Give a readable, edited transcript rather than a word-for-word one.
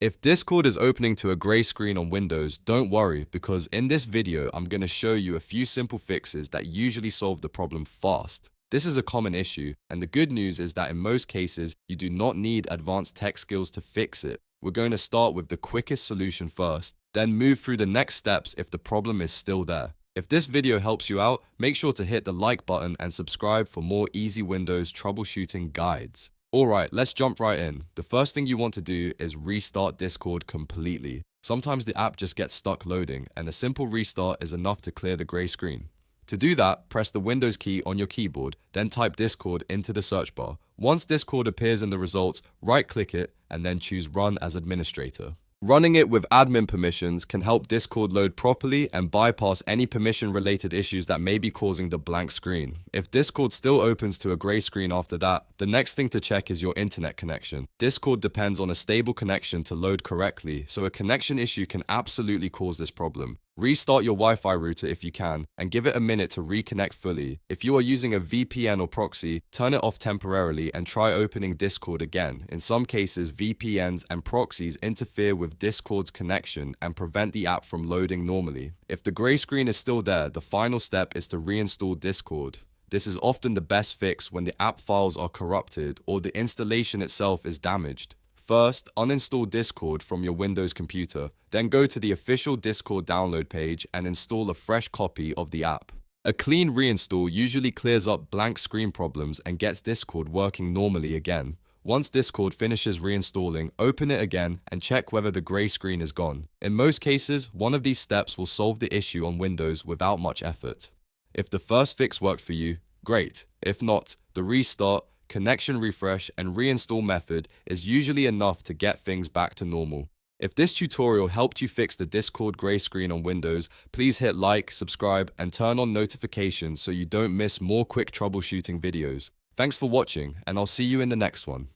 If Discord is opening to a grey screen on Windows, don't worry, because in this video I'm going to show you a few simple fixes that usually solve the problem fast. This is a common issue, and the good news is that in most cases you do not need advanced tech skills to fix it. We're going to start with the quickest solution first, then move through the next steps if the problem is still there. If this video helps you out, make sure to hit the like button and subscribe for more easy Windows troubleshooting guides. Alright, let's jump right in. The first thing you want to do is restart Discord completely. Sometimes the app just gets stuck loading, and a simple restart is enough to clear the grey screen. To do that, press the Windows key on your keyboard, then type Discord into the search bar. Once Discord appears in the results, right-click it, and then choose Run as Administrator. Running it with admin permissions can help Discord load properly and bypass any permission-related issues that may be causing the blank screen. If Discord still opens to a grey screen after that, the next thing to check is your internet connection. Discord depends on a stable connection to load correctly, so a connection issue can absolutely cause this problem. Restart your Wi-Fi router if you can, and give it a minute to reconnect fully. If you are using a VPN or proxy, turn it off temporarily and try opening Discord again. In some cases, VPNs and proxies interfere with Discord's connection and prevent the app from loading normally. If the grey screen is still there, the final step is to reinstall Discord. This is often the best fix when the app files are corrupted or the installation itself is damaged. First, uninstall Discord from your Windows computer, then go to the official Discord download page and install a fresh copy of the app. A clean reinstall usually clears up blank screen problems and gets Discord working normally again. Once Discord finishes reinstalling, open it again and check whether the grey screen is gone. In most cases, one of these steps will solve the issue on Windows without much effort. If the first fix worked for you, great. If not, the restart, connection refresh, and reinstall method is usually enough to get things back to normal. If this tutorial helped you fix the Discord grey screen on Windows, please hit like, subscribe, and turn on notifications so you don't miss more quick troubleshooting videos. Thanks for watching, and I'll see you in the next one.